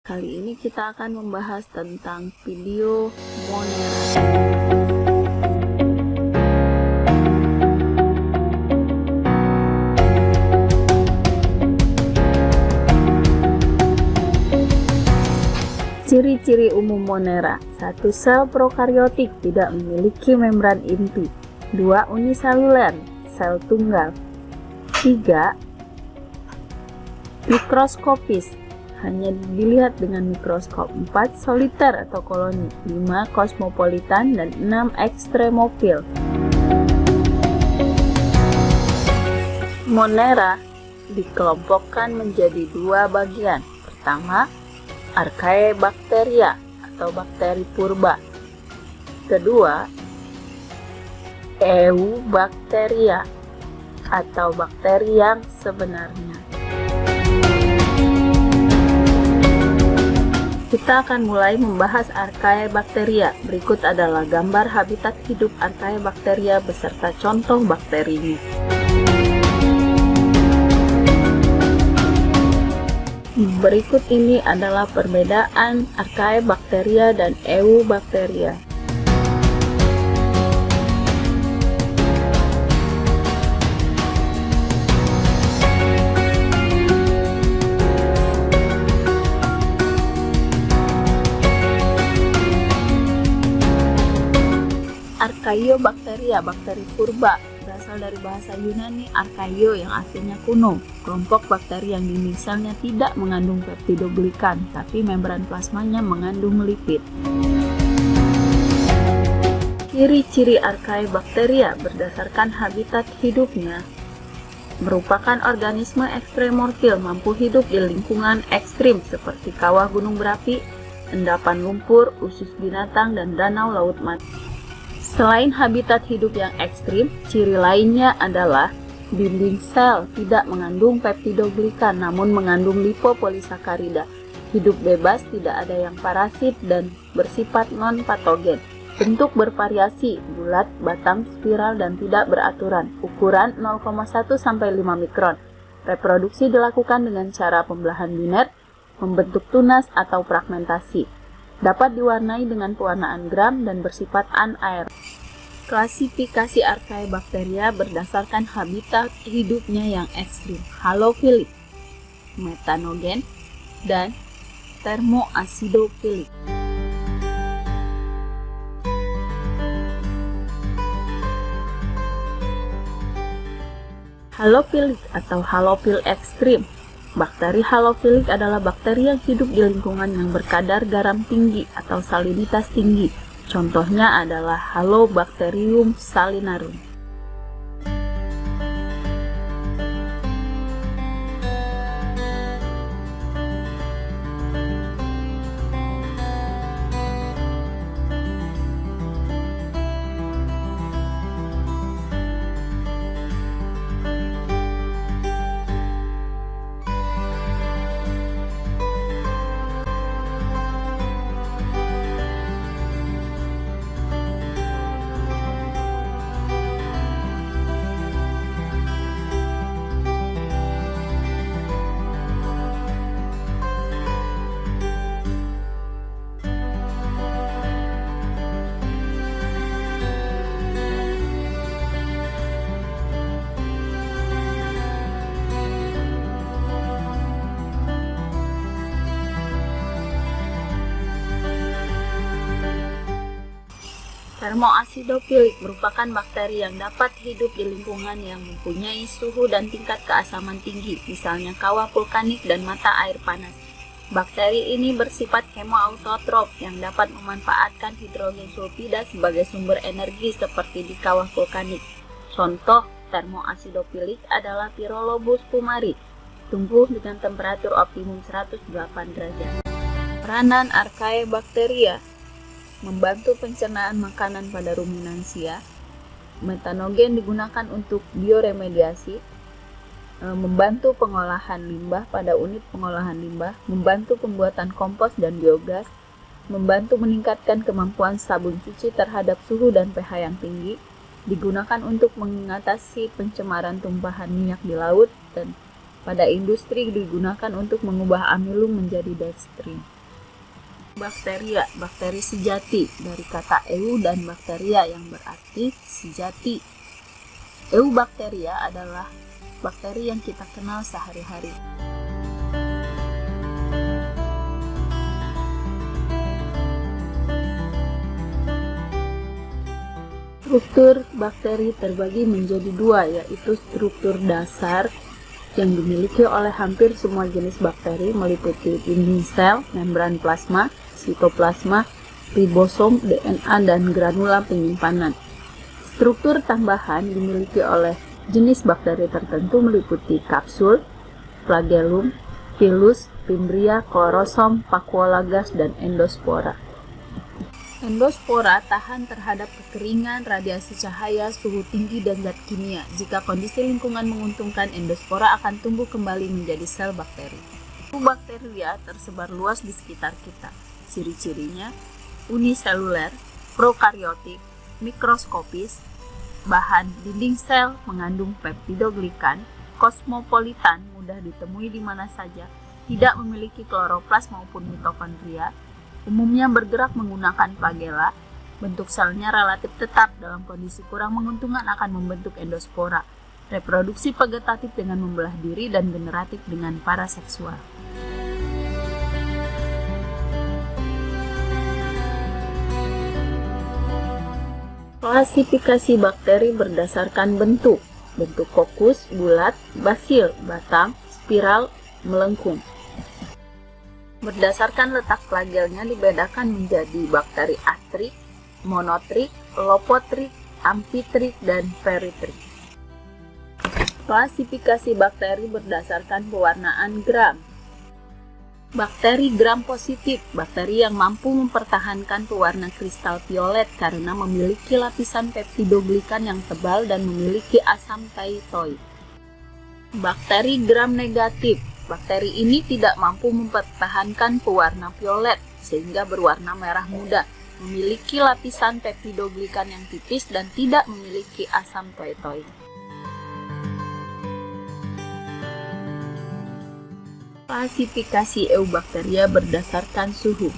Kali ini kita akan membahas tentang video Monera. Ciri-ciri umum Monera: 1. Sel prokariotik tidak memiliki membran inti. 2. Uniseluler, sel tunggal. 3. Mikroskopis, hanya dilihat dengan mikroskop. 4. Soliter atau koloni. 5. Kosmopolitan. Dan 6. Ekstremofil. Monera dikelompokkan menjadi dua bagian. Pertama, Archaebacteria atau bakteri purba. Kedua, Eubacteria atau bakteri yang sebenarnya. Kita akan mulai membahas Archaebacteria. Berikut adalah gambar habitat hidup Archaebacteria beserta contoh bakterinya. Berikut ini adalah perbedaan Archaebacteria dan Eubacteria. Archaeobacteria, bakteri purba, berasal dari bahasa Yunani archaeo yang artinya kuno. Kelompok bakteri yang di selnya tidak mengandung peptidoglikan, tapi membran plasmanya mengandung lipid. Ciri-ciri Archaebacteria berdasarkan habitat hidupnya merupakan organisme ekstremorfil, mampu hidup di lingkungan ekstrim seperti kawah gunung berapi, endapan lumpur, usus binatang, dan danau laut mati. Selain habitat hidup yang ekstrim, ciri lainnya adalah dinding sel tidak mengandung peptidoglikan namun mengandung lipopolisakarida. Hidup bebas, tidak ada yang parasit dan bersifat non-patogen. Bentuk bervariasi, bulat, batang, spiral, dan tidak beraturan. Ukuran 0,1 sampai 5 mikron. Reproduksi dilakukan dengan cara pembelahan biner, membentuk tunas atau fragmentasi. Dapat diwarnai dengan pewarnaan gram dan bersifat anaerob. Klasifikasi Archaebacteria berdasarkan habitat hidupnya yang ekstrim, halofilik, metanogen, dan termoasidofilik. Halofilik atau halofil ekstrim. Bakteri halofilik adalah bakteri yang hidup di lingkungan yang berkadar garam tinggi atau salinitas tinggi. Contohnya adalah Halobacterium salinarum. Termoasidofilik merupakan bakteri yang dapat hidup di lingkungan yang mempunyai suhu dan tingkat keasaman tinggi, misalnya kawah vulkanik dan mata air panas. Bakteri ini bersifat hemoautotrof yang dapat memanfaatkan hidrogen sulfida sebagai sumber energi seperti di kawah vulkanik. Contoh termoasidofilik adalah Pyrrolobus fumari, tumbuh dengan temperatur optimum 108 derajat. Peranan Archaebacteria: membantu pencernaan makanan pada ruminansia. Metanogen digunakan untuk bioremediasi, membantu pengolahan limbah pada unit pengolahan limbah, membantu pembuatan kompos dan biogas, membantu meningkatkan kemampuan sabun cuci terhadap suhu dan pH yang tinggi, digunakan untuk mengatasi pencemaran tumpahan minyak di laut, dan pada industri digunakan untuk mengubah amilum menjadi dextrin. Bakteria, bakteri sejati, dari kata eu dan bakteria yang berarti sejati. Eubakteria adalah bakteri yang kita kenal sehari-hari. Struktur bakteri terbagi menjadi dua, yaitu struktur dasar yang dimiliki oleh hampir semua jenis bakteri meliputi dinding sel, membran plasma, sitoplasma, ribosom, DNA, dan granula penyimpanan. Struktur tambahan dimiliki oleh jenis bakteri tertentu meliputi kapsul, flagellum, pilus, fimbria, klorosom, vakuola gas, dan endospora. Endospora tahan terhadap kekeringan, radiasi cahaya, suhu tinggi, dan zat kimia. Jika kondisi lingkungan menguntungkan, endospora akan tumbuh kembali menjadi sel bakteri. Bakteria tersebar luas di sekitar kita. Ciri-cirinya uniseluler, prokariotik, mikroskopis, bahan dinding sel mengandung peptidoglikan, kosmopolitan, mudah ditemui di mana saja, tidak memiliki kloroplas maupun mitokondria, umumnya bergerak menggunakan flagela, bentuk selnya relatif tetap, dalam kondisi kurang menguntungkan akan membentuk endospora, reproduksi vegetatif dengan membelah diri, dan generatif dengan paraseksual. Klasifikasi bakteri berdasarkan bentuk kokus, bulat, basil, batang, spiral, melengkung. Berdasarkan letak flagelnya dibedakan menjadi bakteri atrik, monotrik, lopotrik, amfitrik, dan peritrik. Klasifikasi bakteri berdasarkan pewarnaan gram. Bakteri gram positif, bakteri yang mampu mempertahankan pewarna kristal violet karena memiliki lapisan peptidoglikan yang tebal dan memiliki asam tytoid. Bakteri gram negatif, bakteri ini tidak mampu mempertahankan pewarna violet sehingga berwarna merah muda, memiliki lapisan peptidoglikan yang tipis dan tidak memiliki asam tytoid. Klasifikasi eubakteria berdasarkan suhu.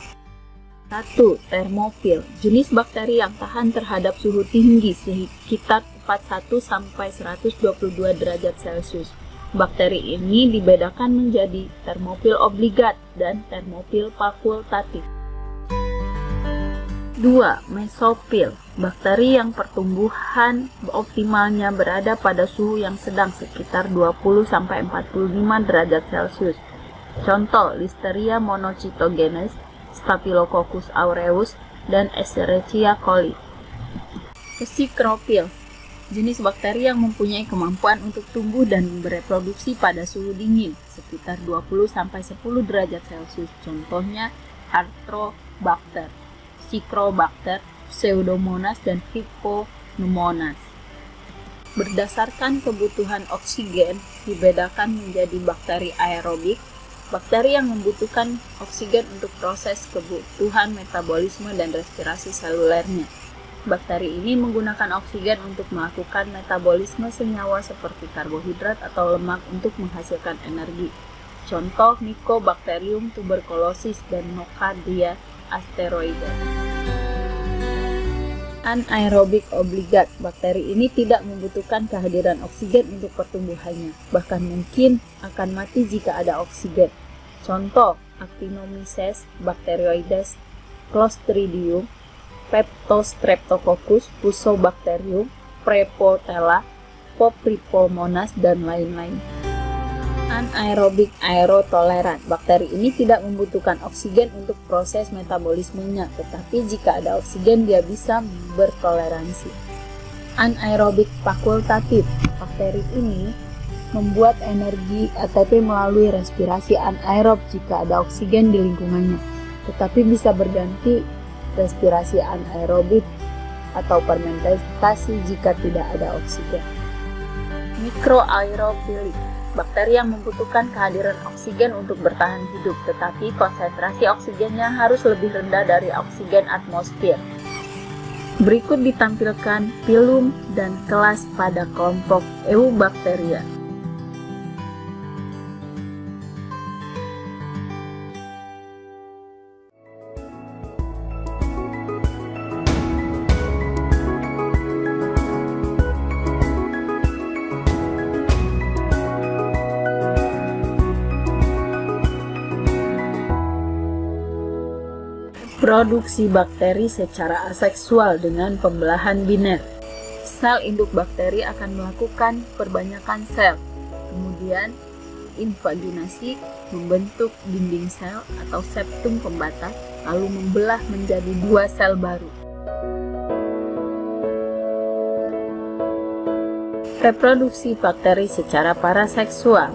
1. Termofil, jenis bakteri yang tahan terhadap suhu tinggi sekitar 41 sampai 122 derajat Celcius. Bakteri ini dibedakan menjadi termofil obligat dan termofil fakultatif. 2. Mesofil, bakteri yang pertumbuhan optimalnya berada pada suhu yang sedang sekitar 20 sampai 45 derajat Celcius. Contoh, Listeria monocytogenes, Staphylococcus aureus, dan Escherichia coli. Psikropil, jenis bakteri yang mempunyai kemampuan untuk tumbuh dan bereproduksi pada suhu dingin, sekitar 20 sampai 10 derajat Celcius. Contohnya, Arthrobacter, Psychrobacter, Pseudomonas, dan Hipponemonas. Berdasarkan kebutuhan oksigen, dibedakan menjadi bakteri aerobik, bakteri yang membutuhkan oksigen untuk proses kebutuhan metabolisme dan respirasi selulernya. Bakteri ini menggunakan oksigen untuk melakukan metabolisme senyawa seperti karbohidrat atau lemak untuk menghasilkan energi. Contoh, Mycobacterium tuberculosis dan Nocardia asteroides. Anaerobik obligat, bakteri ini tidak membutuhkan kehadiran oksigen untuk pertumbuhannya, bahkan mungkin akan mati jika ada oksigen. Contoh, Actinomyces bacteroides, Clostridium, Peptostreptococcus, Fusobacterium, Prepotella, Popripomonas, dan lain-lain. Anaerobik aerotoleran, bakteri ini tidak membutuhkan oksigen untuk proses metabolismenya, tetapi jika ada oksigen dia bisa bertoleransi. Anaerobik fakultatif, bakteri ini membuat energi ATP melalui respirasi anaerob jika ada oksigen di lingkungannya, tetapi bisa berganti respirasi anaerobik atau fermentasi jika tidak ada oksigen. Mikroaerofilik, bakteri yang membutuhkan kehadiran oksigen untuk bertahan hidup, tetapi konsentrasi oksigennya harus lebih rendah dari oksigen atmosfer. Berikut ditampilkan filum dan kelas pada kelompok Eubakteria. Reproduksi bakteri secara aseksual dengan pembelahan biner. Sel induk bakteri akan melakukan perbanyakan sel, kemudian invaginasi membentuk dinding sel atau septum pembatas, lalu membelah menjadi 2 sel baru. Reproduksi bakteri secara paraseksual.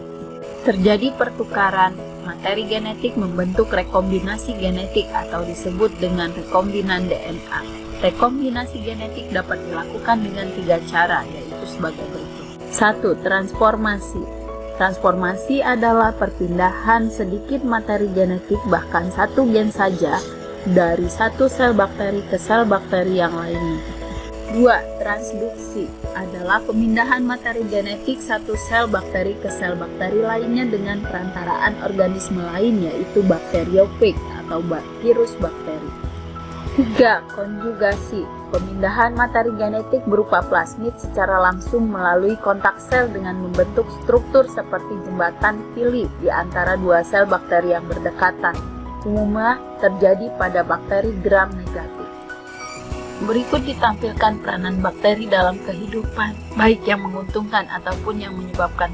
Terjadi pertukaran materi genetik membentuk rekombinasi genetik atau disebut dengan rekombinan DNA. Rekombinasi genetik dapat dilakukan dengan 3 cara, yaitu sebagai berikut. 1. Transformasi. Transformasi adalah perpindahan sedikit materi genetik, bahkan 1 gen saja, dari 1 sel bakteri ke sel bakteri yang lainnya. 2. Transduksi adalah pemindahan materi genetik 1 sel bakteri ke sel bakteri lainnya dengan perantaraan organisme lain, yaitu bakteriofag atau virus bakteri. 3. Konjugasi, pemindahan materi genetik berupa plasmid secara langsung melalui kontak sel dengan membentuk struktur seperti jembatan Philip di antara 2 sel bakteri yang berdekatan. Umumnya terjadi pada bakteri gram negatif. Berikut ditampilkan peranan bakteri dalam kehidupan, baik yang menguntungkan ataupun yang menyebabkan